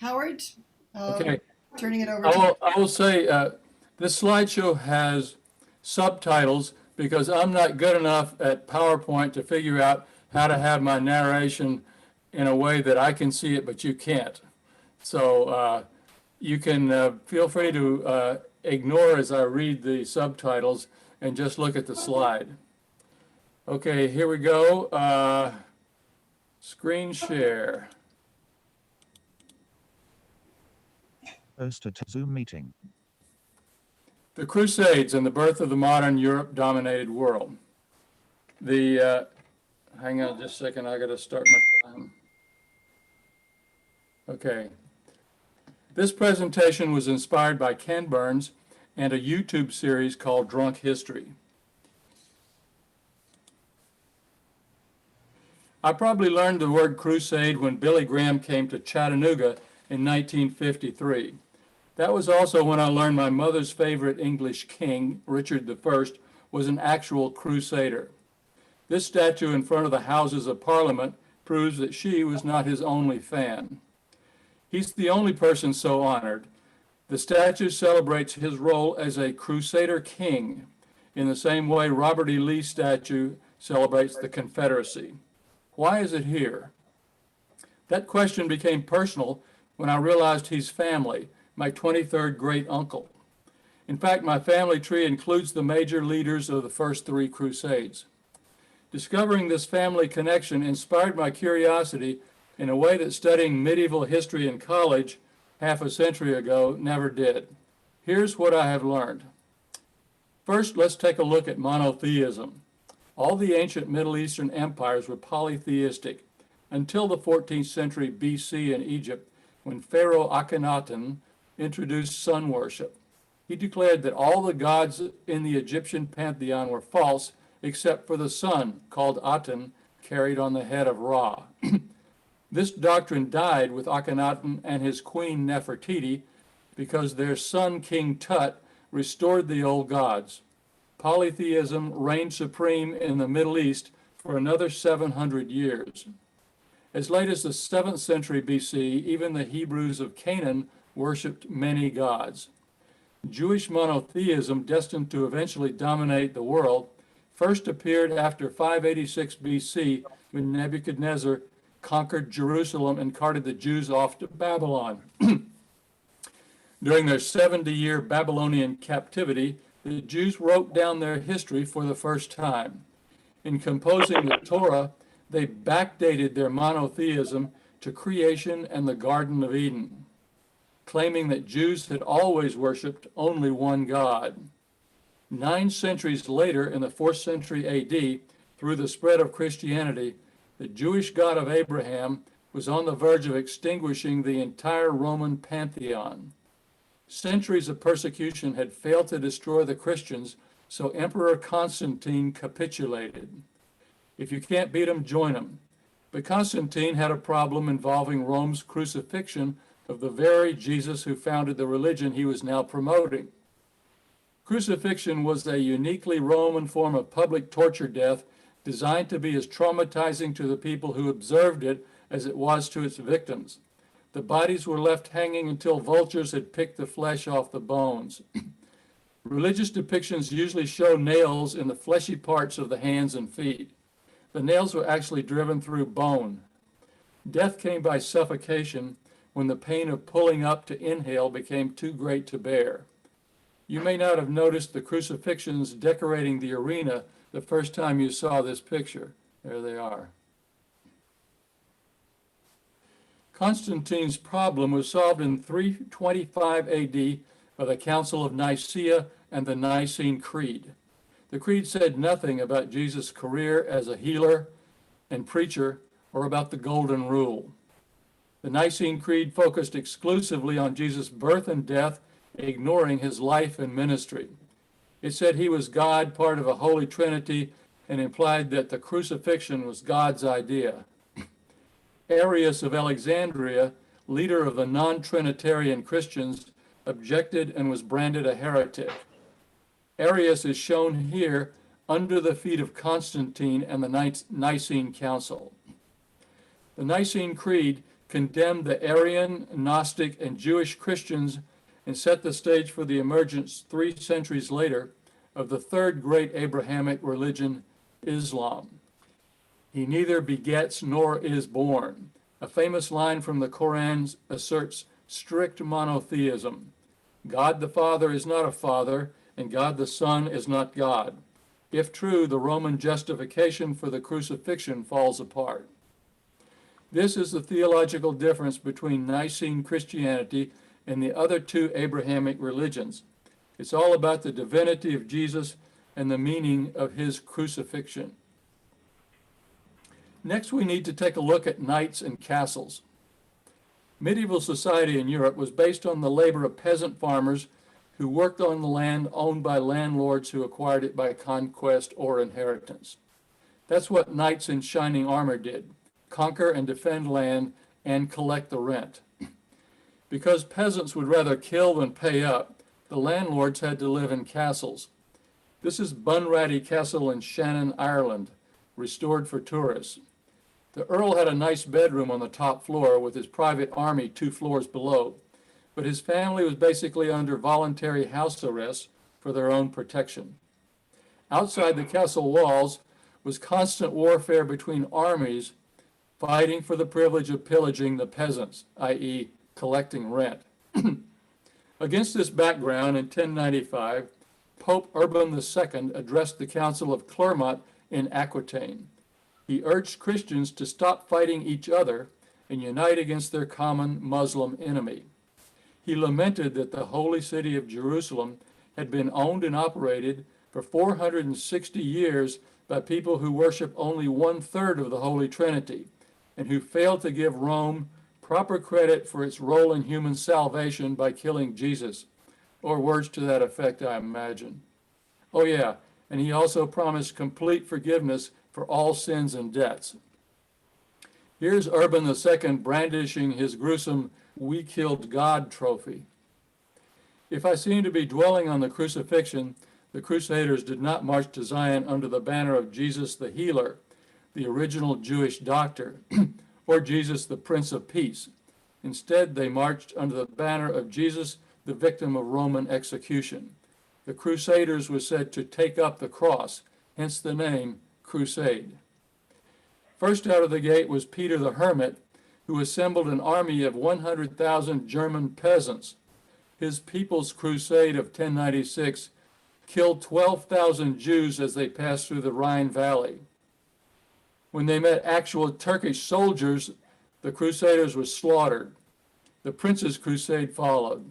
Howard, Okay, turning it over to you. I will say this slideshow has subtitles because I'm not good enough at PowerPoint to figure out how to have my narration in a way that I can see it, but you can't. So you can feel free to ignore as I read the subtitles and just look at the slide. Okay, here we go. Screen share. Host a Zoom meeting. The Crusades and the birth of the modern Europe-dominated world. Hang on just a second, I gotta start my time. Okay. This presentation was inspired by Ken Burns and a YouTube series called Drunk History. I probably learned the word crusade when Billy Graham came to Chattanooga in 1953. That was also when I learned my mother's favorite English king, Richard I, was an actual crusader. This statue in front of the Houses of Parliament proves that she was not his only fan. He's the only person so honored. The statue celebrates his role as a crusader king in the same way Robert E. Lee's statue celebrates the Confederacy. Why is it here? That question became personal when I realized he's family, my 23rd great uncle. In fact, my family tree includes the major leaders of the first three Crusades. Discovering this family connection inspired my curiosity in a way that studying medieval history in college half a century ago never did. Here's what I have learned. First, let's take a look at monotheism. All the ancient Middle Eastern empires were polytheistic until the 14th century BC in Egypt, when Pharaoh Akhenaten introduced sun worship. He declared that all the gods in the Egyptian pantheon were false except for the sun, called Aten, carried on the head of Ra. This doctrine died with Akhenaten and his queen Nefertiti because their son King Tut restored the old gods. Polytheism reigned supreme in the Middle East for another 700 years. As late as the 7th century BC, even the Hebrews of Canaan worshipped many gods. Jewish monotheism, destined to eventually dominate the world, first appeared after 586 BC when Nebuchadnezzar conquered Jerusalem and carted the Jews off to Babylon. During their 70-year Babylonian captivity, the Jews wrote down their history for the first time. In composing the Torah, they backdated their monotheism to creation and the Garden of Eden, claiming that Jews had always worshipped only one God. 9 centuries later, in the 4th century AD, through the spread of Christianity, the Jewish God of Abraham was on the verge of extinguishing the entire Roman pantheon. Centuries of persecution had failed to destroy the Christians, so Emperor Constantine capitulated. If you can't beat them, join them. But Constantine had a problem involving Rome's crucifixion of the very Jesus who founded the religion he was now promoting. Crucifixion was a uniquely Roman form of public torture death designed to be as traumatizing to the people who observed it as it was to its victims. The bodies were left hanging until vultures had picked the flesh off the bones. Religious depictions usually show nails in the fleshy parts of the hands and feet. The nails were actually driven through bone. Death came by suffocation when the pain of pulling up to inhale became too great to bear. You may not have noticed the crucifixions decorating the arena the first time you saw this picture. There they are. Constantine's problem was solved in 325 AD by the Council of Nicaea and the Nicene Creed. The Creed said nothing about Jesus' career as a healer and preacher or about the Golden Rule. The Nicene Creed focused exclusively on Jesus' birth and death, ignoring his life and ministry. It said he was God, part of a Holy Trinity, and implied that the crucifixion was God's idea. Arius of Alexandria, leader of the non-Trinitarian Christians, objected and was branded a heretic. Arius is shown here under the feet of Constantine and the Nicene Council. The Nicene Creed condemned the Arian, Gnostic, and Jewish Christians and set the stage for the emergence 3 centuries later of the third great Abrahamic religion, Islam. He neither begets nor is born. A famous line from the Koran asserts strict monotheism. God the Father is not a father, and God the Son is not God. If true, the Roman justification for the crucifixion falls apart. This is the theological difference between Nicene Christianity and the other two Abrahamic religions. It's all about the divinity of Jesus and the meaning of his crucifixion. Next, we need to take a look at knights and castles. Medieval society in Europe was based on the labor of peasant farmers who worked on the land owned by landlords who acquired it by conquest or inheritance. That's what knights in shining armor did: conquer and defend land and collect the rent. Because peasants would rather kill than pay up, the landlords had to live in castles. This is Bunratty Castle in Shannon, Ireland, restored for tourists. The Earl had a nice bedroom on the top floor with his private army 2 floors below, but his family was basically under voluntary house arrest for their own protection. Outside the castle walls was constant warfare between armies fighting for the privilege of pillaging the peasants, i.e., collecting rent. Against this background, in 1095, Pope Urban II addressed the Council of Clermont in Aquitaine. He urged Christians to stop fighting each other and unite against their common Muslim enemy. He lamented that the holy city of Jerusalem had been owned and operated for 460 years by people who worship only 1/3 of the Holy Trinity and who failed to give Rome proper credit for its role in human salvation by killing Jesus, or words to that effect, I imagine. Oh yeah, and he also promised complete forgiveness for all sins and debts. Here's Urban II brandishing his gruesome "We Killed God" trophy. If I seem to be dwelling on the crucifixion, the Crusaders did not march to Zion under the banner of Jesus the Healer, the original Jewish doctor, or Jesus the Prince of Peace. Instead, they marched under the banner of Jesus, the victim of Roman execution. The Crusaders were said to take up the cross, hence the name Crusade. First out of the gate was Peter the Hermit, who assembled an army of 100,000 German peasants. His People's Crusade of 1096 killed 12,000 Jews as they passed through the Rhine Valley. When they met actual Turkish soldiers, the Crusaders were slaughtered. The Prince's Crusade followed.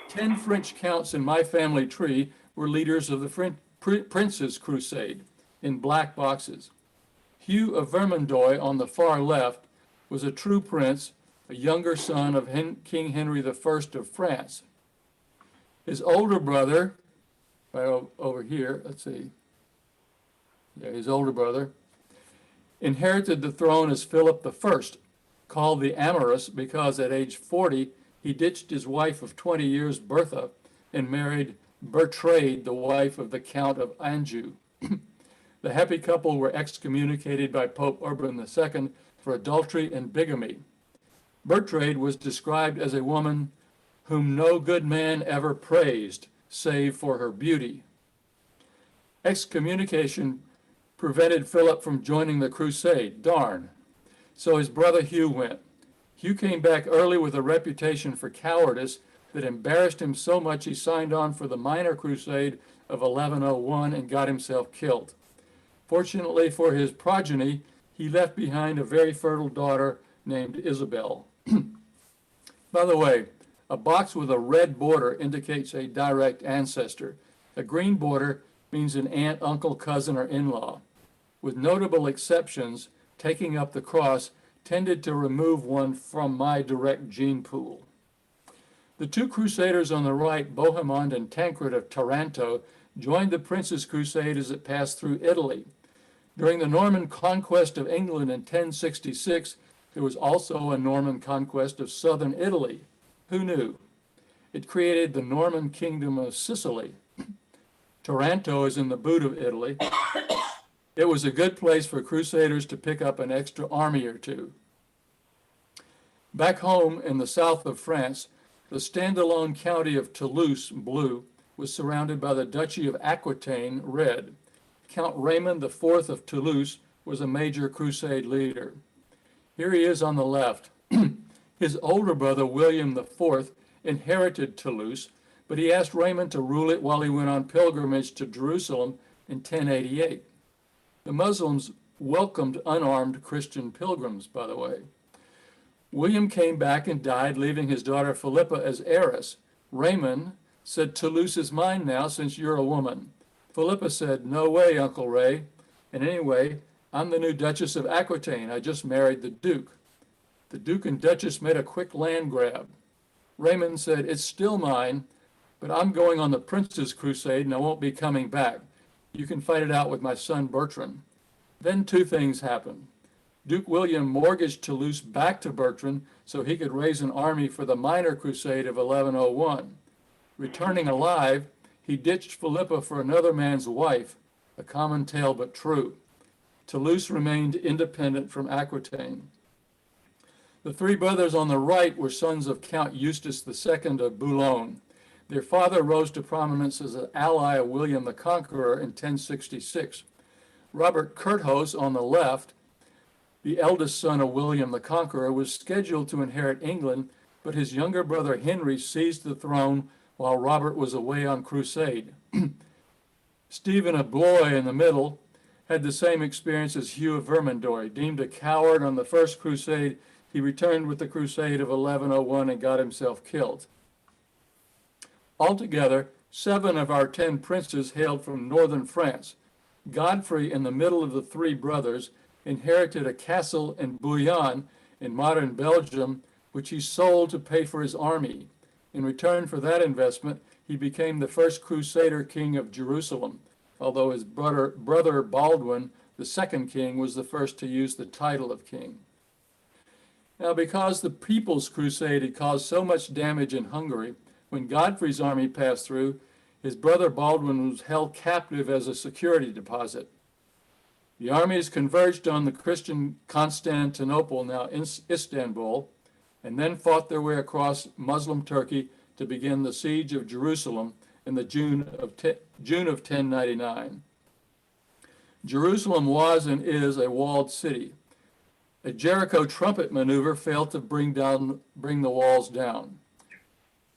10 French counts in my family tree were leaders of the Prince's Crusade in black boxes. Hugh of Vermandois on the far left was a true prince, a younger son of King Henry I of France. His older brother, right over here, his older brother, inherited the throne as Philip I, called the Amorous because at age 40 he ditched his wife of 20 years, Bertha, and married Bertrade, the wife of the Count of Anjou. The happy couple were excommunicated by Pope Urban II for adultery and bigamy. Bertrade was described as a woman whom no good man ever praised, save for her beauty. Excommunication prevented Philip from joining the crusade. Darn. So his brother Hugh went. Hugh came back early with a reputation for cowardice that embarrassed him so much he signed on for the minor crusade of 1101 and got himself killed. Fortunately for his progeny, he left behind a very fertile daughter named Isabel. By the way, a box with a red border indicates a direct ancestor. A green border means an aunt, uncle, cousin, or in-law. With notable exceptions, taking up the cross tended to remove one from my direct gene pool. The two crusaders on the right, Bohemond and Tancred of Taranto, joined the Prince's Crusade as it passed through Italy. During the Norman conquest of England in 1066, there was also a Norman conquest of southern Italy. Who knew? It created the Norman Kingdom of Sicily. Taranto is in the boot of Italy. It was a good place for crusaders to pick up an extra army or two. Back home in the south of France, the standalone county of Toulouse, blue, was surrounded by the Duchy of Aquitaine, red. Count Raymond IV of Toulouse was a major crusade leader. Here he is on the left. His older brother, William IV, inherited Toulouse, but he asked Raymond to rule it while he went on pilgrimage to Jerusalem in 1088. The Muslims welcomed unarmed Christian pilgrims, by the way. William came back and died, leaving his daughter Philippa as heiress. Raymond said, "Toulouse is mine now since you're a woman." Philippa said, "No way, Uncle Ray. And anyway, I'm the new Duchess of Aquitaine. I just married the Duke." The Duke and Duchess made a quick land grab. Raymond said, "It's still mine, but I'm going on the Prince's Crusade and I won't be coming back. You can fight it out with my son Bertrand." Then two things happened. Duke William mortgaged Toulouse back to Bertrand so he could raise an army for the minor crusade of 1101. Returning alive, he ditched Philippa for another man's wife, a common tale but true. Toulouse remained independent from Aquitaine. The three brothers on the right were sons of Count Eustace II of Boulogne. Their father rose to prominence as an ally of William the Conqueror in 1066. Robert Curthose on the left, the eldest son of William the Conqueror, was scheduled to inherit England, but his younger brother Henry seized the throne while Robert was away on crusade. Stephen of Blois in the middle had the same experience as Hugh of Vermandois. Deemed a coward on the first crusade, he returned with the crusade of 1101 and got himself killed. Altogether, 7 of our 10 princes hailed from northern France. Godfrey, in the middle of the three brothers, inherited a castle in Bouillon in modern Belgium, which he sold to pay for his army. In return for that investment, he became the first Crusader king of Jerusalem, although his brother Baldwin, the second king, was the first to use the title of king. Now, because the People's Crusade had caused so much damage in Hungary, when Godfrey's army passed through, his brother Baldwin was held captive as a security deposit. The armies converged on the Christian Constantinople, now Istanbul, and then fought their way across Muslim Turkey to begin the siege of Jerusalem in the June of 1099. Jerusalem was and is a walled city. A Jericho trumpet maneuver failed to bring the walls down.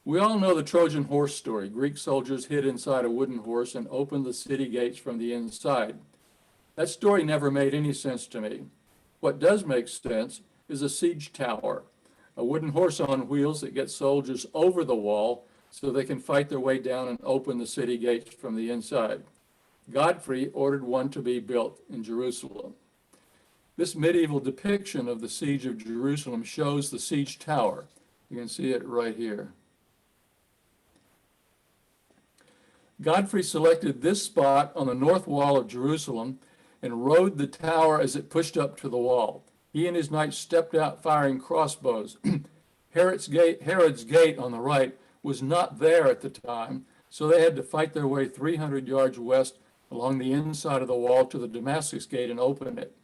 We all know the Trojan horse story. Greek soldiers hid inside a wooden horse and opened the city gates from the inside. That story never made any sense to me. What does make sense is a siege tower, a wooden horse on wheels that gets soldiers over the wall so they can fight their way down and open the city gates from the inside. Godfrey ordered one to be built in Jerusalem. This medieval depiction of the siege of Jerusalem shows the siege tower. You can see it right here. Godfrey selected this spot on the north wall of Jerusalem and rode the tower as it pushed up to the wall. He and his knights stepped out firing crossbows. Herod's gate on the right was not there at the time, so they had to fight their way 300 yards west along the inside of the wall to the Damascus gate and open it.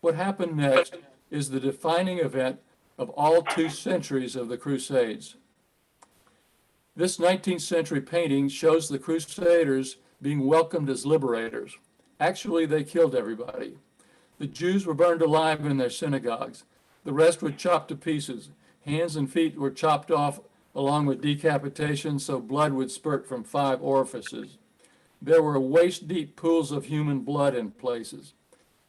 What happened next is the defining event of all 2 centuries of the Crusades. This 19th century painting shows the Crusaders being welcomed as liberators. Actually, they killed everybody. The Jews were burned alive in their synagogues. The rest were chopped to pieces. Hands and feet were chopped off along with decapitation so blood would spurt from 5 orifices. There were waist-deep pools of human blood in places.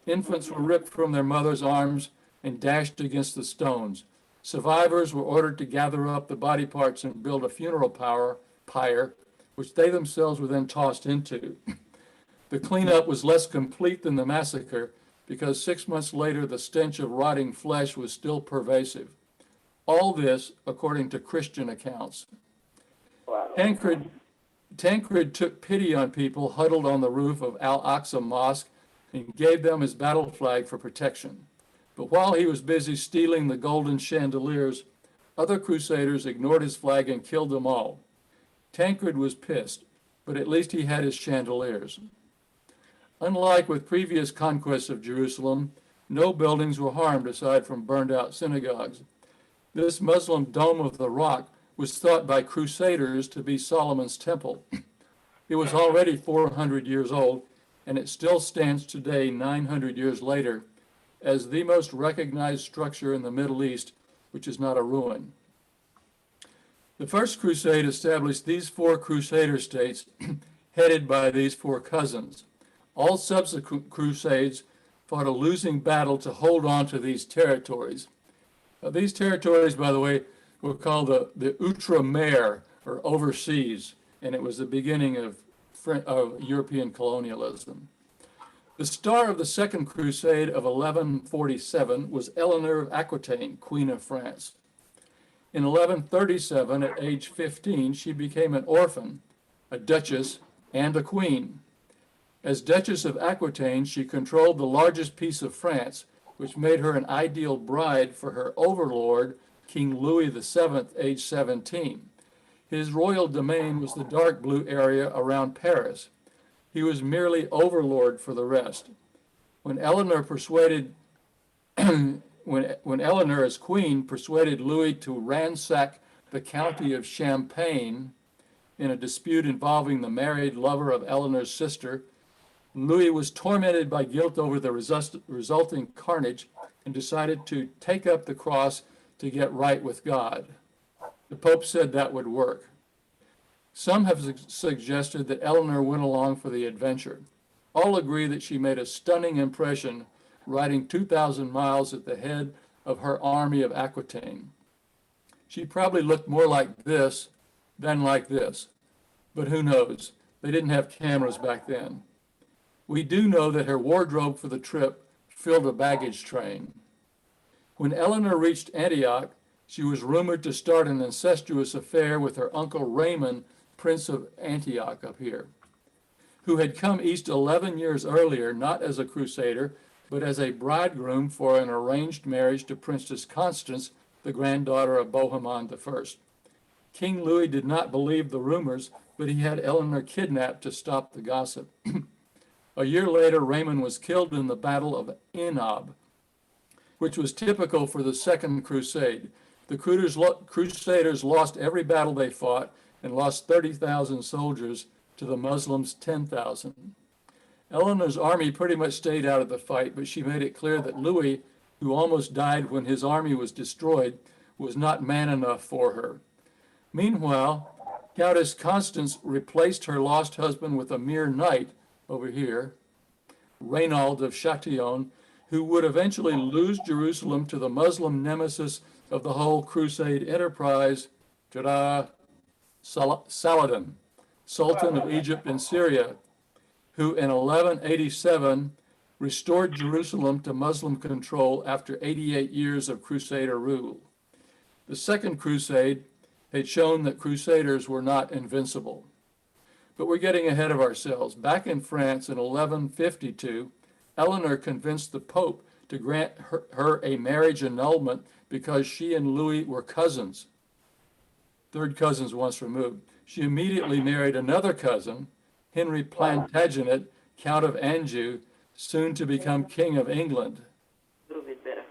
Infants were ripped from their mothers' arms and dashed against the stones. Survivors were ordered to gather up the body parts and build a funeral pyre, which they themselves were then tossed into. The cleanup was less complete than the massacre because 6 months later the stench of rotting flesh was still pervasive. All this according to Christian accounts. Wow. Tancred took pity on people huddled on the roof of Al-Aqsa Mosque and gave them his battle flag for protection. But while he was busy stealing the golden chandeliers, other crusaders ignored his flag and killed them all. Tancred was pissed, but at least he had his chandeliers. Unlike with previous conquests of Jerusalem, no buildings were harmed aside from burned out synagogues. This Muslim Dome of the Rock was thought by Crusaders to be Solomon's temple. It was already 400 years old, and it still stands today, 900 years later, as the most recognized structure in the Middle East, which is not a ruin. The First Crusade established these 4 Crusader states, headed by these 4 cousins. All subsequent Crusades fought a losing battle to hold on to these territories. These territories, by the way, were called the Outre-mer, or overseas, and it was the beginning of European colonialism. The star of the Second Crusade of 1147 was Eleanor of Aquitaine, Queen of France. In 1137, at age 15, she became an orphan, a duchess, and a queen. As Duchess of Aquitaine, she controlled the largest piece of France, which made her an ideal bride for her overlord, King Louis VII, age 17. His royal domain was the dark blue area around Paris. He was merely overlord for the rest. When Eleanor when Eleanor as queen persuaded Louis to ransack the county of Champagne in a dispute involving the married lover of Eleanor's sister, Louis was tormented by guilt over the resulting carnage and decided to take up the cross to get right with God. The Pope said that would work. Some have suggested that Eleanor went along for the adventure. All agree that she made a stunning impression, riding 2,000 miles at the head of her army of Aquitaine. She probably looked more like this than like this, but who knows? They didn't have cameras back then. We do know that her wardrobe for the trip filled a baggage train. When Eleanor reached Antioch, she was rumored to start an incestuous affair with her uncle Raymond, Prince of Antioch up here, who had come east 11 years earlier, not as a crusader, but as a bridegroom for an arranged marriage to Princess Constance, the granddaughter of Bohemond I. King Louis did not believe the rumors, but he had Eleanor kidnapped to stop the gossip. A year later, Raymond was killed in the Battle of Enob, which was typical for the Second Crusade. The Crusaders lost every battle they fought and lost 30,000 soldiers to the Muslims' 10,000. Eleanor's army pretty much stayed out of the fight, but she made it clear that Louis, who almost died when his army was destroyed, was not man enough for her. Meanwhile, Countess Constance replaced her lost husband with a mere knight over here, Reynald of Chatillon, who would eventually lose Jerusalem to the Muslim nemesis of the whole Crusade enterprise, Saladin, Sultan of Egypt and Syria, who in 1187 restored Jerusalem to Muslim control after 88 years of Crusader rule. The Second Crusade had shown that Crusaders were not invincible. But we're getting ahead of ourselves. Back in France in 1152, Eleanor convinced the Pope to grant her a marriage annulment because she and Louis were cousins, third cousins once removed. She immediately married another cousin, Henry Plantagenet, Count of Anjou, soon to become King of England. A little bit better.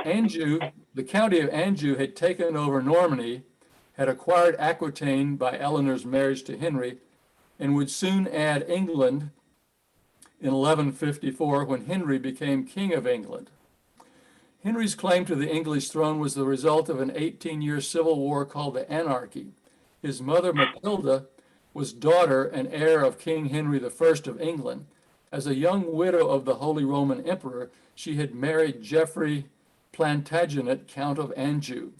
Anjou, the county of Anjou had taken over Normandy, had acquired Aquitaine by Eleanor's marriage to Henry, and would soon add England in 1154 when Henry became King of England. Henry's claim to the English throne was the result of an 18-year civil war called the Anarchy. His mother, Matilda, was daughter and heir of King Henry I of England. As a young widow of the Holy Roman Emperor, she had married Geoffrey Plantagenet, Count of Anjou.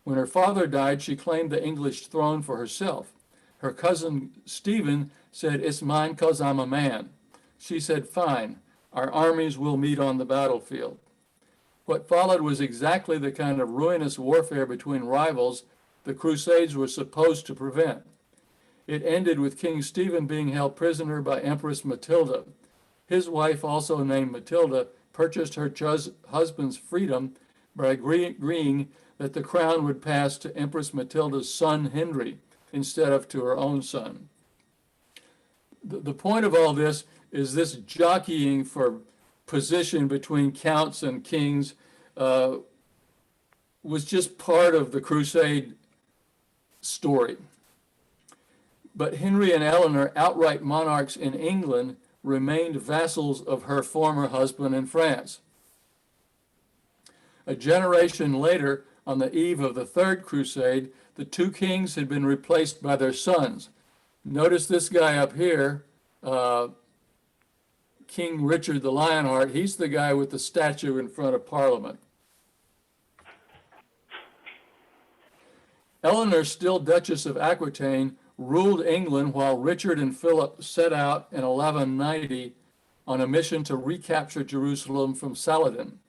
When her father died, she claimed the English throne for herself. Her cousin Stephen said, "It's mine 'cause I'm a man." She said, "Fine, our armies will meet on the battlefield." What followed was exactly the kind of ruinous warfare between rivals the Crusades were supposed to prevent. It ended with King Stephen being held prisoner by Empress Matilda. His wife, also named Matilda, purchased her husband's freedom by agreeing that the crown would pass to Empress Matilda's son Henry instead of to her own son. The point of all this is this jockeying for position between counts and kings was just part of the Crusade story. But Henry and Eleanor, outright monarchs in England, remained vassals of her former husband in France. A generation later, on the eve of the Third Crusade, the two kings had been replaced by their sons. Notice this guy up here, King Richard the Lionheart. He's the guy with the statue in front of Parliament. Eleanor, still Duchess of Aquitaine, ruled England while Richard and Philip set out in 1190 on a mission to recapture Jerusalem from Saladin.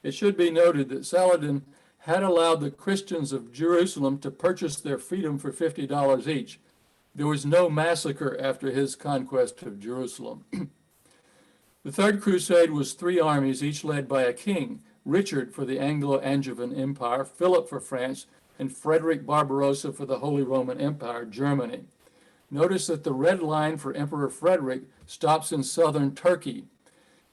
It should be noted that Saladin had allowed the Christians of Jerusalem to purchase their freedom for $50 each. There was no massacre after his conquest of Jerusalem. The Third Crusade was three armies, each led by a king: Richard for the Anglo-Angevin Empire, Philip for France, and Frederick Barbarossa for the Holy Roman Empire, Germany. Notice that the red line for Emperor Frederick stops in southern Turkey.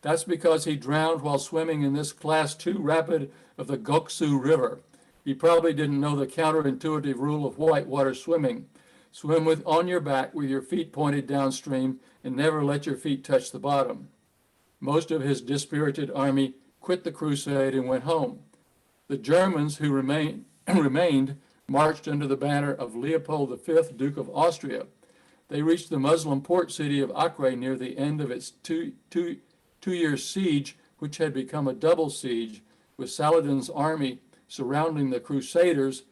That's because he drowned while swimming in this Class II rapid of the Göksu River. He probably didn't know the counterintuitive rule of whitewater swimming. Swim on your back with your feet pointed downstream and never let your feet touch the bottom. Most of his dispirited army quit the crusade and went home. The Germans, who remained, marched under the banner of Leopold V, Duke of Austria. They reached the Muslim port city of Acre near the end of its two-year siege, which had become a double siege, with Saladin's army surrounding the Crusaders,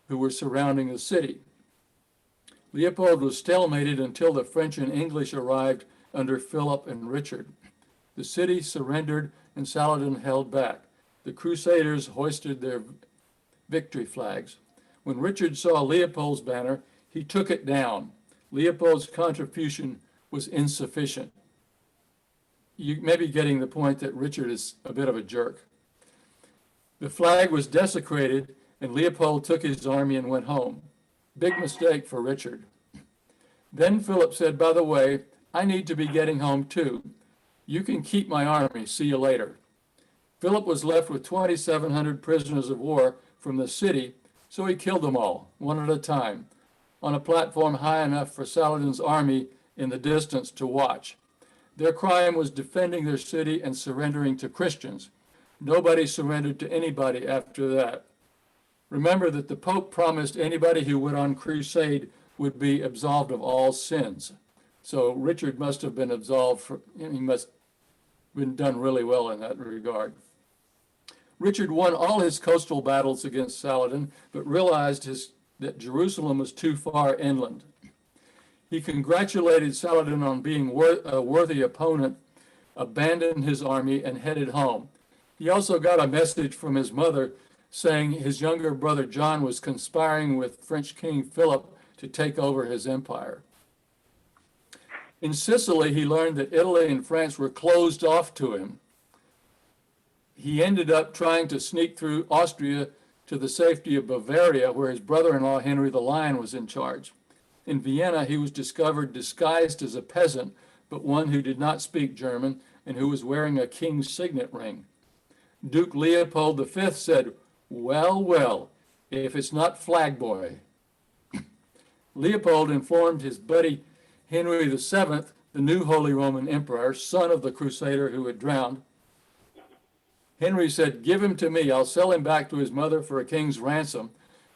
who were surrounding the city. Leopold was stalemated until the French and English arrived under Philip and Richard. The city surrendered and Saladin held back. The Crusaders hoisted their victory flags. When Richard saw Leopold's banner, he took it down. Leopold's contribution was insufficient. You may be getting the point that Richard is a bit of a jerk. The flag was desecrated, and Leopold took his army and went home. Big mistake for Richard. Then Philip said, "By the way, I need to be getting home too. You can keep my army. See you later." Philip was left with 2,700 prisoners of war from the city, so he killed them all, one at a time, on a platform high enough for Saladin's army in the distance to watch. Their crime was defending their city and surrendering to Christians. Nobody surrendered to anybody after that. Remember that the Pope promised anybody who went on crusade would be absolved of all sins. So Richard must have been absolved, he must have been done really well in that regard. Richard won all his coastal battles against Saladin, but realized that Jerusalem was too far inland. He congratulated Saladin on being a worthy opponent, abandoned his army, and headed home. He also got a message from his mother saying his younger brother John was conspiring with French King Philip to take over his empire. In Sicily, he learned that Italy and France were closed off to him. He ended up trying to sneak through Austria to the safety of Bavaria, where his brother-in-law Henry the Lion was in charge. In Vienna, he was discovered disguised as a peasant, but one who did not speak German and who was wearing a king's signet ring. Duke Leopold V said, "Well, well, if it's not Flag Boy." Leopold informed his buddy Henry VII, the new Holy Roman Emperor, son of the Crusader who had drowned. Henry said, "Give him to me. I'll sell him back to his mother for a king's ransom.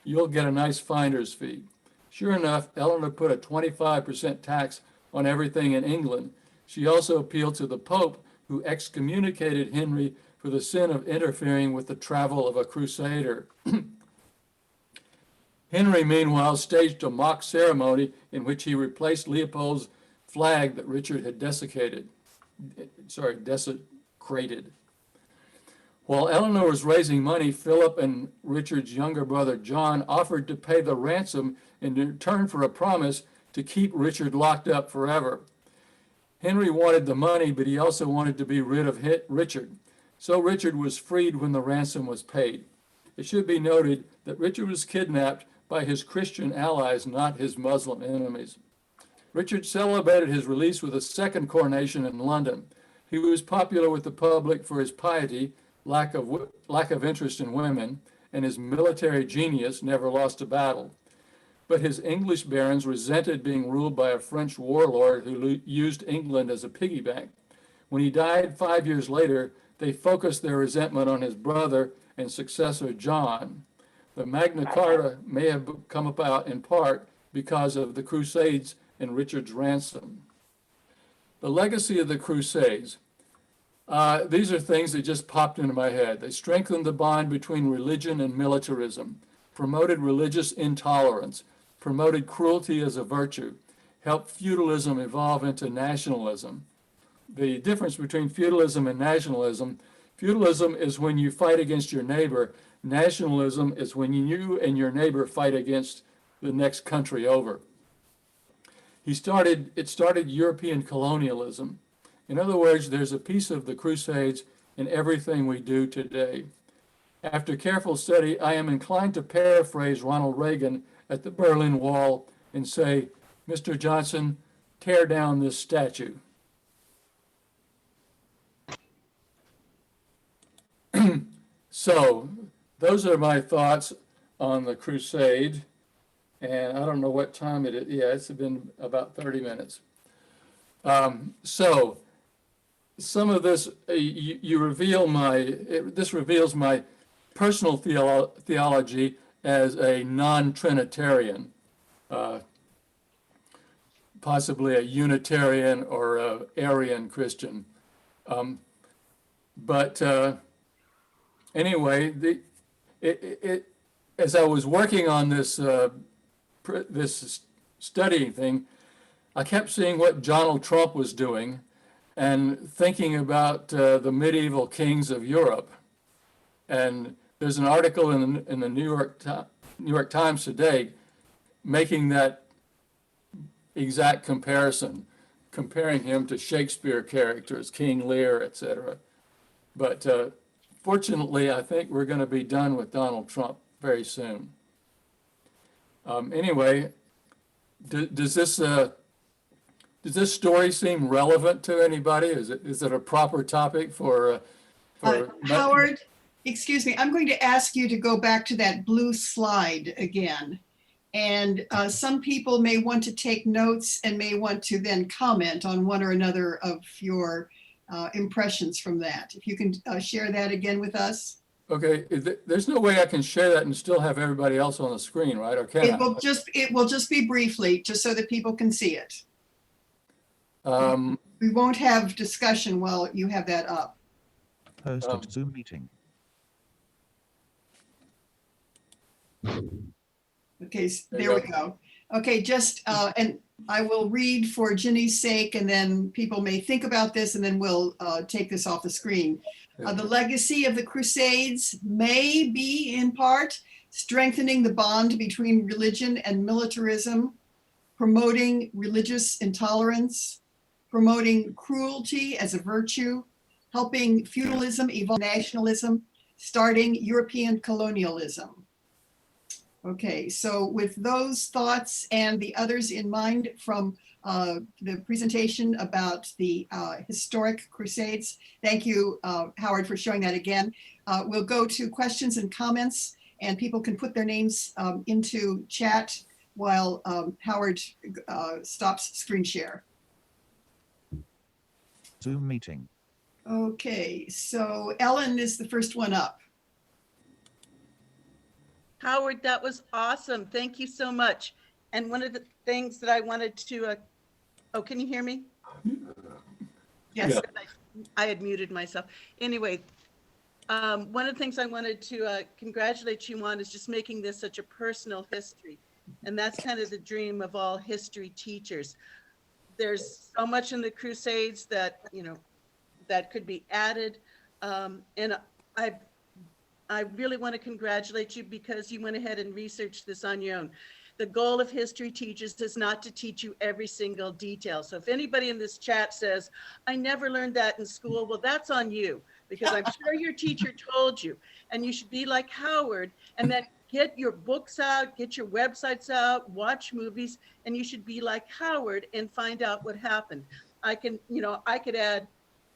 You'll get a nice finder's fee." Sure enough, Eleanor put a 25% tax on everything in England. She also appealed to the Pope, who excommunicated Henry for the sin of interfering with the travel of a crusader. Henry, meanwhile, staged a mock ceremony in which he replaced Leopold's flag that Richard had desecrated. While Eleanor was raising money, Philip and Richard's younger brother John offered to pay the ransom in return for a promise to keep Richard locked up forever. Henry wanted the money, but he also wanted to be rid of Richard. So Richard was freed when the ransom was paid. It should be noted that Richard was kidnapped by his Christian allies, not his Muslim enemies. Richard celebrated his release with a second coronation in London. He was popular with the public for his piety, lack of interest in women, and his military genius. Never lost a battle. But his English barons resented being ruled by a French warlord who used England as a piggy bank. When he died 5 years later, they focused their resentment on his brother and successor, John. The Magna Carta may have come about in part because of the Crusades and Richard's ransom. The legacy of the Crusades. These are things that just popped into my head. They strengthened the bond between religion and militarism, promoted religious intolerance, promoted cruelty as a virtue, helped feudalism evolve into nationalism. The difference between feudalism and nationalism: feudalism is when you fight against your neighbor. Nationalism is when you and your neighbor fight against the next country over. It started European colonialism. In other words, there's a piece of the Crusades in everything we do today. After careful study, I am inclined to paraphrase Ronald Reagan at the Berlin Wall and say, "Mr. Johnson, tear down this statue." So, those are my thoughts on the Crusade. And I don't know what time it is. Yeah, it's been about 30 minutes. So, some of this, this reveals my personal theology as a non-Trinitarian, possibly a Unitarian or a Arian Christian. Anyway, as I was working on this studying thing, I kept seeing what Donald Trump was doing and thinking about the medieval kings of Europe. And there's an article in the New York Times today making that exact comparison, comparing him to Shakespeare characters, King Lear, etc. But fortunately, I think we're going to be done with Donald Trump very soon. Anyway, does this story seem relevant to anybody? Is it a proper topic for Howard, excuse me, I'm going to ask you to go back to that blue slide again. And some people may want to take notes and may want to then comment on one or another of your impressions from that. If you can share that again with us. Okay, there's no way I can share that and still have everybody else on the screen, right? Or can I? It will just be briefly, just so that people can see it. We won't have discussion while you have that up. Hosted Zoom meeting. Okay, there we go. Okay, and I will read for Ginny's sake, and then people may think about this, and then we'll take this off the screen. The legacy of the Crusades may be, in part, strengthening the bond between religion and militarism, promoting religious intolerance, promoting cruelty as a virtue, helping feudalism evolve nationalism, starting European colonialism. Okay, so with those thoughts and the others in mind from the presentation about the historic Crusades, thank you, Howard, for showing that again. We'll go to questions and comments, and people can put their names into chat while Howard stops screen share. Zoom meeting. Okay, so Ellen is the first one up. Howard, that was awesome. Thank you so much. And one of the things that I wanted to, oh, can you hear me? Yes. Yeah. I had muted myself. Anyway, one of the things I wanted to congratulate you on is just making this such a personal history. And that's kind of the dream of all history teachers. There's so much in the Crusades that, that could be added. And I really want to congratulate you because you went ahead and researched this on your own. The goal of history teachers is not to teach you every single detail. So if anybody in this chat says, I never learned that in school, well, that's on you, because I'm sure your teacher told you. And you should be like Howard, and then get your books out, get your websites out, watch movies, and you should be like Howard and find out what happened. I could add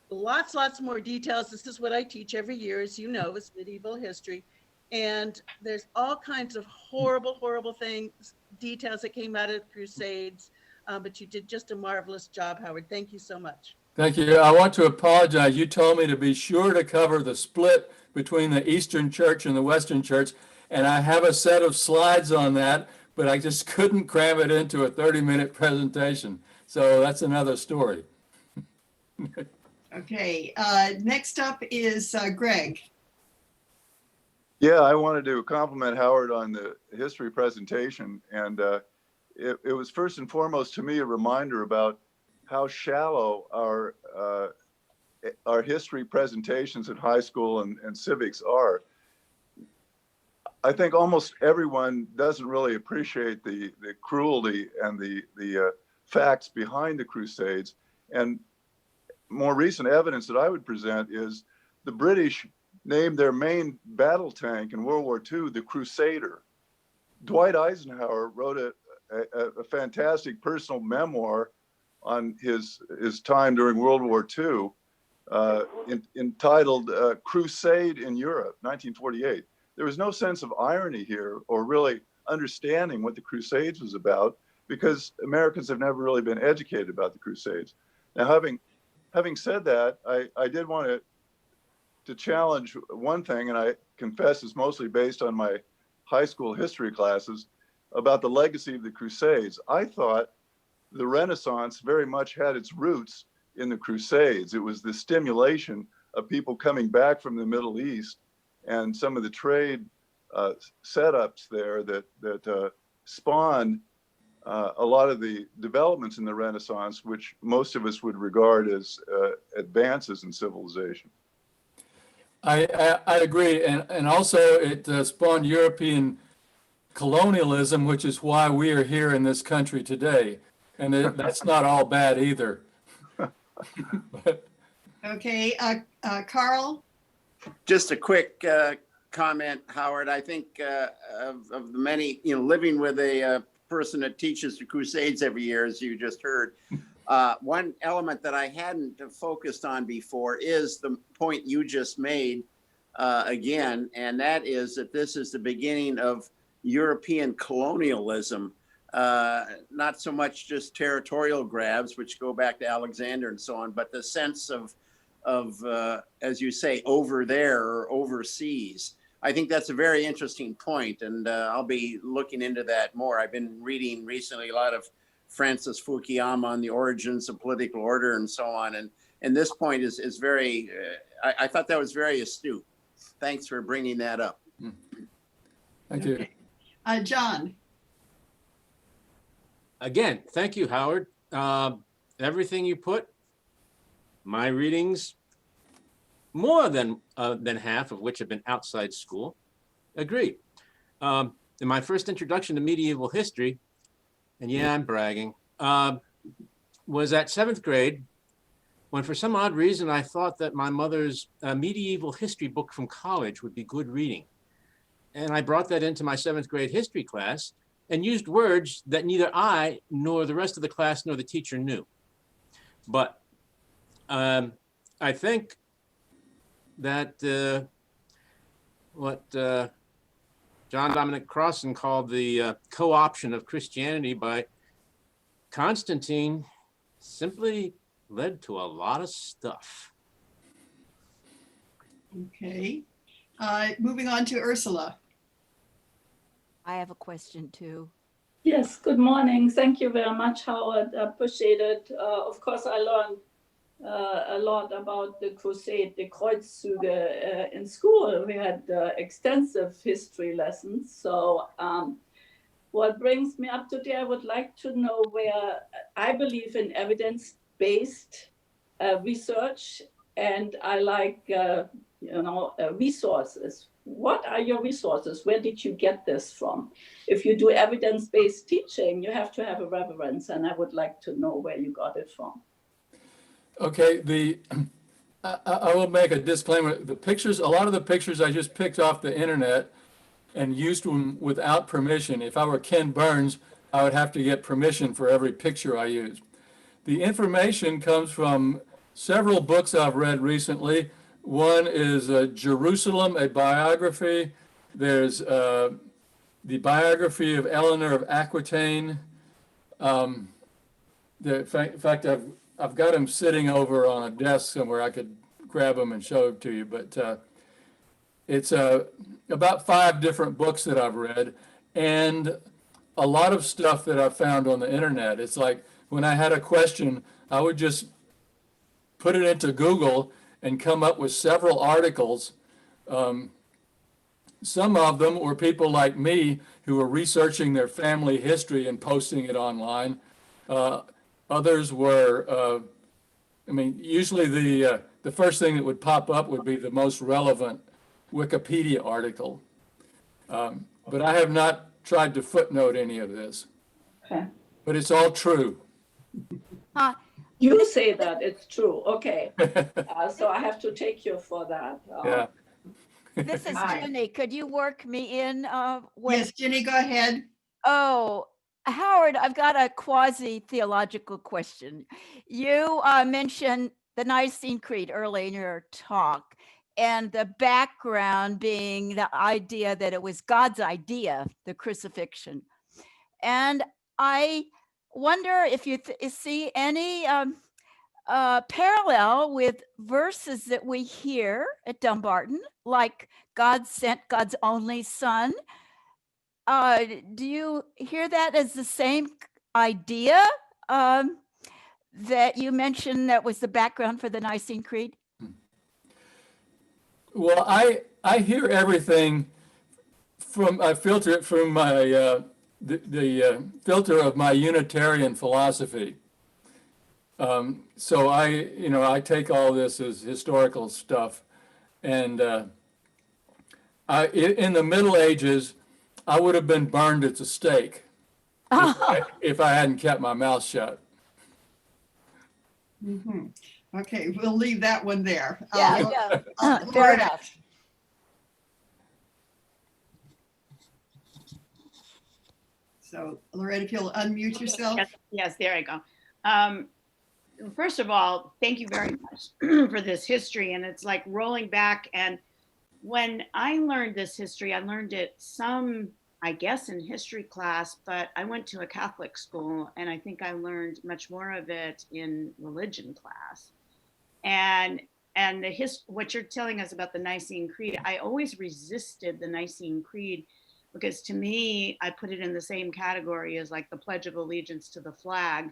lots more details. This is what I teach every year, as you know, is medieval history. And there's all kinds of horrible things, details that came out of the Crusades. But you did just a marvelous job, Howard. Thank you so much. Thank you. I want to apologize. You told me to be sure to cover the split between the Eastern Church and the Western Church, and I have a set of slides on that, but I just couldn't cram it into a 30-minute presentation. So that's another story. Okay, next up is Greg. Yeah, I wanted to compliment Howard on the history presentation. And it was first and foremost to me a reminder about how shallow our history presentations in high school and civics are. I think almost everyone doesn't really appreciate the cruelty and the facts behind the Crusades. And more recent evidence that I would present is the British named their main battle tank in World War II the Crusader. Dwight Eisenhower wrote a fantastic personal memoir on his time during World War II entitled Crusade in Europe, 1948. There was no sense of irony here or really understanding what the Crusades was about because Americans have never really been educated about the Crusades. Now, having said that, I did want to challenge one thing, and I confess it's mostly based on my high school history classes, about the legacy of the Crusades. I thought the Renaissance very much had its roots in the Crusades. It was the stimulation of people coming back from the Middle East and some of the trade setups there that spawned a lot of the developments in the Renaissance, which most of us would regard as advances in civilization. I agree, and also it spawned European colonialism, which is why we are here in this country today, and that's not all bad either. Okay, Carl? Just a quick comment, Howard. I think of the many, living with a person that teaches the Crusades every year, as you just heard, one element that I hadn't focused on before is the point you just made again, and that is that this is the beginning of European colonialism, not so much just territorial grabs, which go back to Alexander and so on, but the sense of as you say, over there or overseas. I think that's a very interesting point, and I'll be looking into that more. I've been reading recently a lot of Francis Fukuyama on the origins of political order and so on, and this point is very, I thought that was very astute. Thanks for bringing that up. Thank you. Okay. John? Again, thank you, Howard. Everything you put, my readings, more than half of which have been outside school, agree. In my first introduction to medieval history, and yeah, I'm bragging, was at 7th grade, when for some odd reason I thought that my mother's medieval history book from college would be good reading. And I brought that into my 7th grade history class and used words that neither I nor the rest of the class nor the teacher knew. But I think that what John Dominic Crossan called the co-option of Christianity by Constantine simply led to a lot of stuff. Okay. Moving on to Ursula. I have a question too. Yes, good morning. Thank you very much, Howard. Appreciate it. Of course, I learned a lot about the Crusade, the Kreuzzüge in school. We had extensive history lessons. So what brings me up today, I would like to know where I believe in evidence-based research, and I like, resources. What are your resources? Where did you get this from? If you do evidence-based teaching, you have to have a reference, and I would like to know where you got it from. Okay, I will make a disclaimer. The pictures, a lot of the pictures I just picked off the internet and used them without permission. If I were Ken Burns, I would have to get permission for every picture I use. The information comes from several books I've read recently. One is Jerusalem, a biography. There's the biography of Eleanor of Aquitaine. In fact, I've got them sitting over on a desk somewhere. I could grab them and show them to you. But it's about 5 different books that I've read, and a lot of stuff that I found on the internet. It's like when I had a question, I would just put it into Google and come up with several articles. Some of them were people like me who were researching their family history and posting it online. Others were, usually the first thing that would pop up would be the most relevant Wikipedia article. But I have not tried to footnote any of this. Okay. But it's all true. You say that it's true. Okay. So I have to take you for that. Yeah. This is Hi. Jenny. Could you work me in? Yes, Ginny, go ahead. Oh, Howard, I've got a quasi-theological question. You mentioned the Nicene Creed early in your talk, and the background being the idea that it was God's idea, the crucifixion. And I wonder if you see any parallel with verses that we hear at Dumbarton, like God sent God's only son. Do you hear that as the same idea that you mentioned that was the background for the Nicene Creed? Well, I hear everything from, I filter it from my the filter of my Unitarian philosophy. So I take all this as historical stuff, and in the Middle Ages, I would have been burned at the stake if I hadn't kept my mouth shut. Mm-hmm. Okay, we'll leave that one there. Yeah, fair Loretta. enough. So Loretta, if you'll unmute yourself. Yes, there I go. First of all, thank you very much for this history. And it's like rolling back. And when I learned this history, I learned it I guess, in history class, but I went to a Catholic school, and I think I learned much more of it in religion class. And what you're telling us about the Nicene Creed, I always resisted the Nicene Creed, because to me, I put it in the same category as like the Pledge of Allegiance to the flag,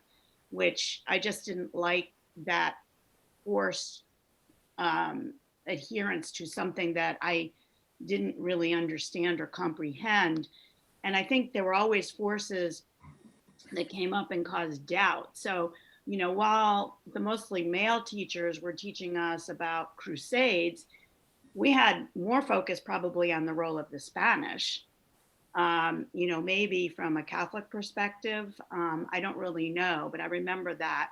which I just didn't like, that forced adherence to something that I didn't really understand or comprehend. And I think there were always forces that came up and caused doubt. So, while the mostly male teachers were teaching us about Crusades, we had more focus probably on the role of the Spanish. Maybe from a Catholic perspective, I don't really know, but I remember that.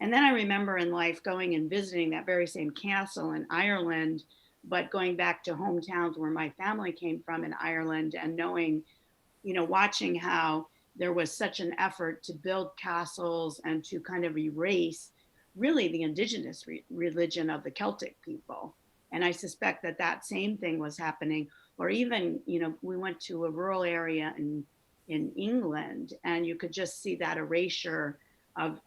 And then I remember in life going and visiting that very same castle in Ireland, but going back to hometowns where my family came from in Ireland, and knowing, watching how there was such an effort to build castles and to kind of erase really the indigenous religion of the Celtic people. And I suspect that same thing was happening. Or even, we went to a rural area in England, and you could just see that erasure of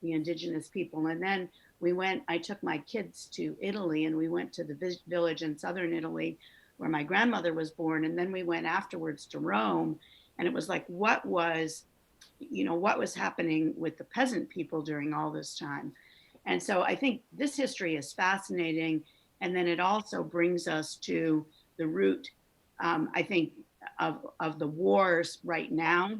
the indigenous people. And then I took my kids to Italy, and we went to the village in southern Italy where my grandmother was born. And then we went afterwards to Rome, and it was like, what was happening with the peasant people during all this time? And so I think this history is fascinating. And then it also brings us to the root, I think, of the wars right now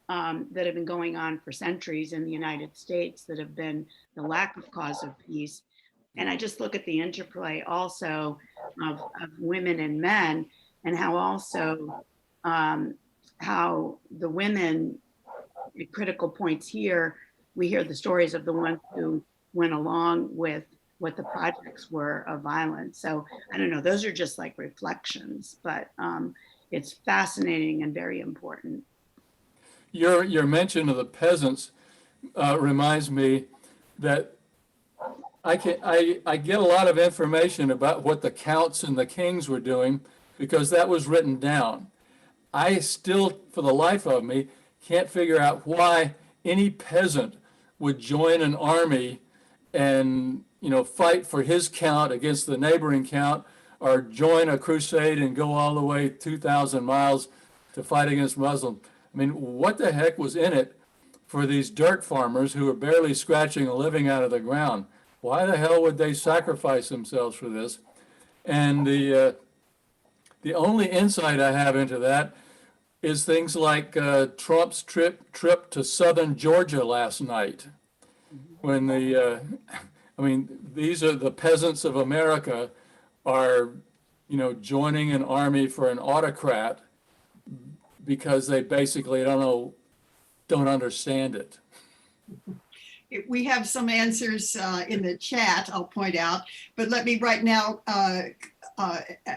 that have been going on for centuries in the United States, that have been the lack of cause of peace. And I just look at the interplay also of women and men, and how also how the women at critical points here, we hear the stories of the ones who went along with what the projects were of violence. So I don't know, those are just like reflections, but it's fascinating and very important. Your mention of the peasants reminds me that I get a lot of information about what the counts and the kings were doing because that was written down. I still, for the life of me, can't figure out why any peasant would join an army and, fight for his count against the neighboring count, or join a crusade and go all the way 2,000 miles to fight against Muslims. I mean, what the heck was in it for these dirt farmers who were barely scratching a living out of the ground? Why the hell would they sacrifice themselves for this? And the only insight I have into that is things like Trump's trip to southern Georgia last night, when these are the peasants of America are, joining an army for an autocrat because they basically don't understand it. We have some answers in the chat, I'll point out, but let me right now,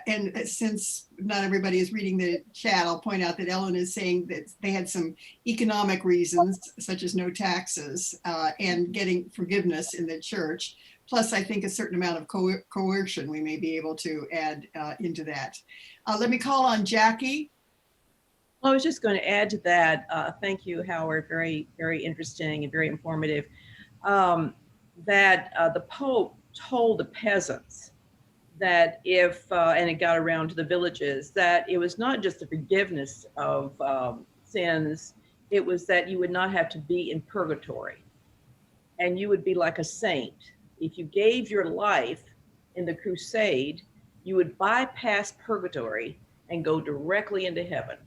and since not everybody is reading the chat, I'll point out that Ellen is saying that they had some economic reasons, such as no taxes and getting forgiveness in the church. Plus, I think a certain amount of coercion we may be able to add into that. Let me call on Jackie. Well, I was just going to add to that. Thank you, Howard. Very, very interesting and very informative. That the Pope told the peasants that if, and it got around to the villages, that it was not just the forgiveness of sins, it was that you would not have to be in purgatory and you would be like a saint. If you gave your life in the crusade, you would bypass purgatory and go directly into heaven.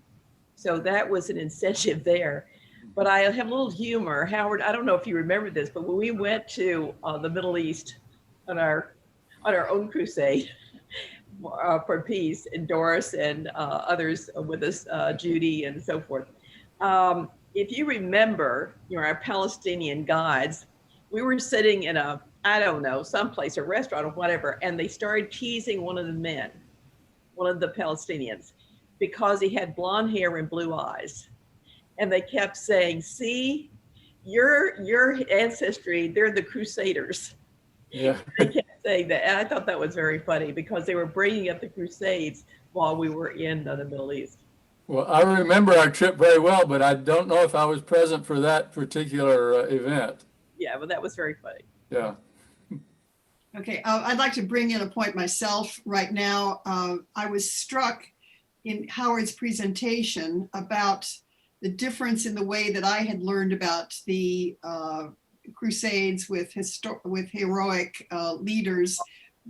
So that was an incentive there. But I have a little humor. Howard, I don't know if you remember this, but when we went to the Middle East on our own crusade for peace, and Doris and others with us, Judy and so forth. If you remember, our Palestinian guides, we were sitting in someplace, a restaurant or whatever, and they started teasing one of the men, one of the Palestinians, because he had blonde hair and blue eyes. And they kept saying, see, your ancestry, they're the Crusaders. Yeah. They kept saying that. And I thought that was very funny because they were bringing up the Crusades while we were in the Middle East. Well, I remember our trip very well, but I don't know if I was present for that particular event. Yeah, but that was very funny. Yeah. Okay, I'd like to bring in a point myself right now. I was struck in Howard's presentation about the difference in the way that I had learned about the Crusades with heroic leaders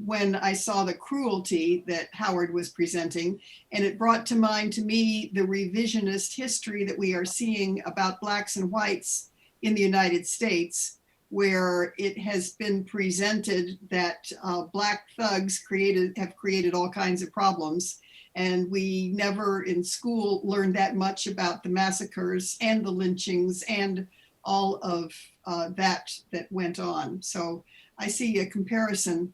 when I saw the cruelty that Howard was presenting. And it brought to mind to me the revisionist history that we are seeing about blacks and whites in the United States, where it has been presented that black thugs have created all kinds of problems. And we never in school learned that much about the massacres and the lynchings and all of that went on. So I see a comparison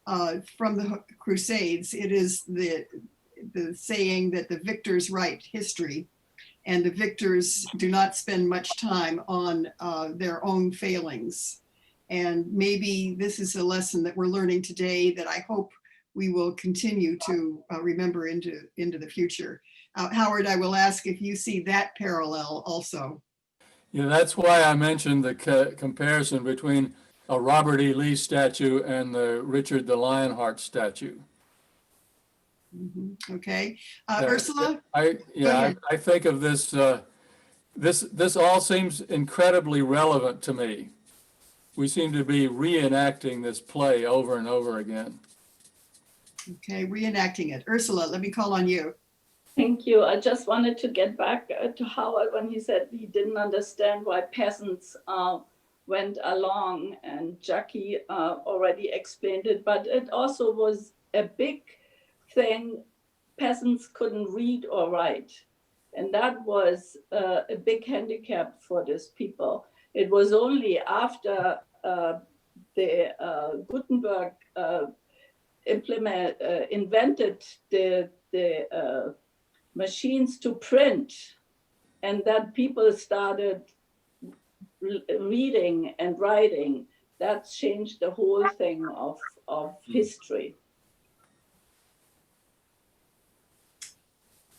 from the Crusades. It is the saying that the victors write history, and the victors do not spend much time on their own failings. And maybe this is a lesson that we're learning today that I hope we will continue to remember into the future. Howard, I will ask if you see that parallel also. Yeah, that's why I mentioned the comparison between a Robert E. Lee statue and the Richard the Lionheart statue. Mm-hmm. Okay, Ursula? I think of this, this all seems incredibly relevant to me. We seem to be reenacting this play over and over again. Okay, reenacting it. Ursula, let me call on you. Thank you. I just wanted to get back to Howard when he said he didn't understand why peasants went along, and Jackie already explained it, but it also was a big thing. Peasants couldn't read or write, and that was a big handicap for these people. It was only after the Gutenberg invented the machines to print, and that people started reading and writing, That's changed the whole thing of history.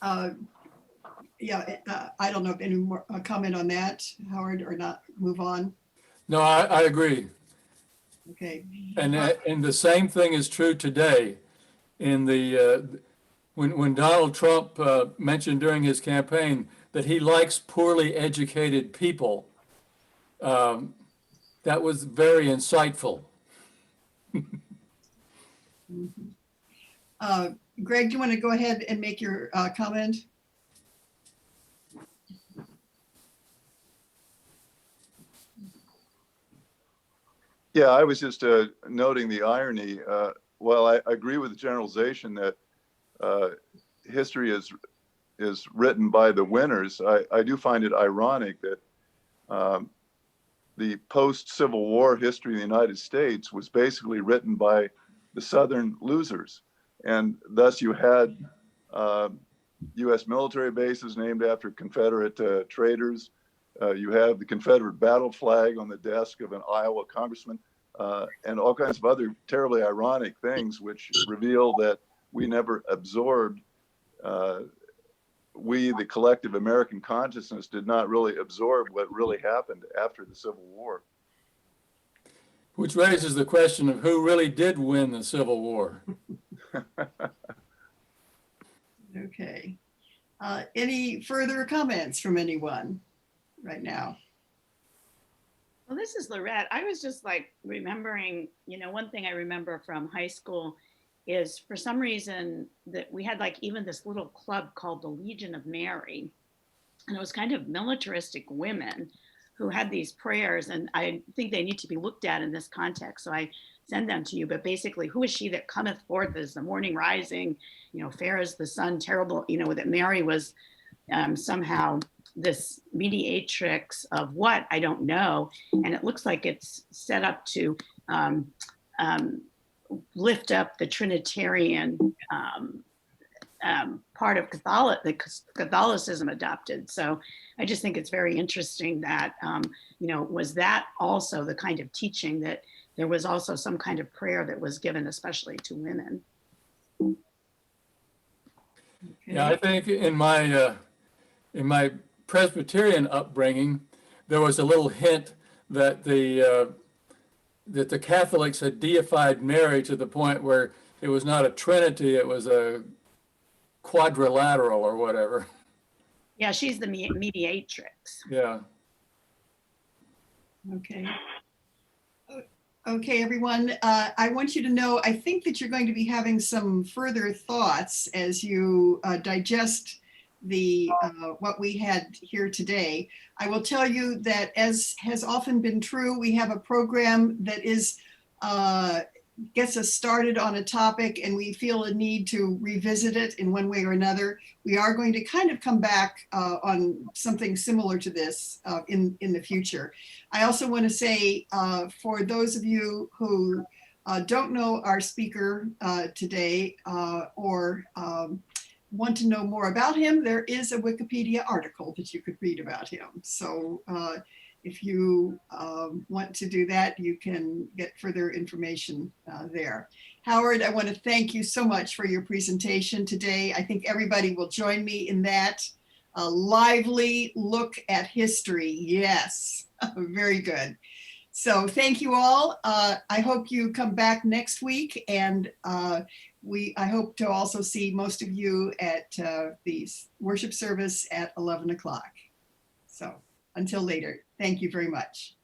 Yeah, I don't know if any more comment on that, Howard, or not, move on. No, I agree. Okay. And the same thing is true today. In the when Donald Trump mentioned during his campaign that he likes poorly educated people, that was very insightful. Greg, do you want to go ahead and make your comment? Yeah, I was just noting the irony. Well, I agree with the generalization that history is written by the winners. I do find it ironic that the post-Civil War history of the United States was basically written by the Southern losers. And thus you had US military bases named after Confederate traitors. You have the Confederate battle flag on the desk of an Iowa congressman, and all kinds of other terribly ironic things which reveal that we never absorbed, we, the collective American consciousness, did not really absorb what really happened after the Civil War. Which raises the question of who really did win the Civil War. Okay. Any further comments from anyone right now? Well, this is Lorette. I was just like remembering, you know, one thing I remember from high school is for some reason that we had like even this little club called the Legion of Mary. And it was kind of militaristic women who had these prayers. And I think they need to be looked at in this context. So I send them to you. But basically, who is she that cometh forth as the morning rising, you know, fair as the sun, terrible, you know, that Mary was somehow this mediatrix of what, I don't know. And it looks like it's set up to lift up the Trinitarian part of Catholicism adopted. So I just think it's very interesting that, you know, was that also the kind of teaching that there was also some kind of prayer that was given, especially to women. Okay. Yeah, I think in my Presbyterian upbringing, there was a little hint that the Catholics had deified Mary to the point where it was not a trinity, it was a quadrilateral or whatever. Yeah, she's the mediatrix. Yeah. Okay. Okay, everyone. I want you to know, I think that you're going to be having some further thoughts as you digest the what we had here today. I will tell you that, as has often been true, we have a program that is gets us started on a topic and we feel a need to revisit it in one way or another. We are going to kind of come back on something similar to this in the future. I also want to say for those of you who don't know our speaker today or want to know more about him, there is a Wikipedia article that you could read about him. So if you want to do that, you can get further information there. Howard, I want to thank you so much for your presentation today. I think everybody will join me in that. A lively look at history. Yes, very good. So thank you all. I hope you come back next week, and I hope to also see most of you at the worship service at 11 o'clock. So until later, thank you very much.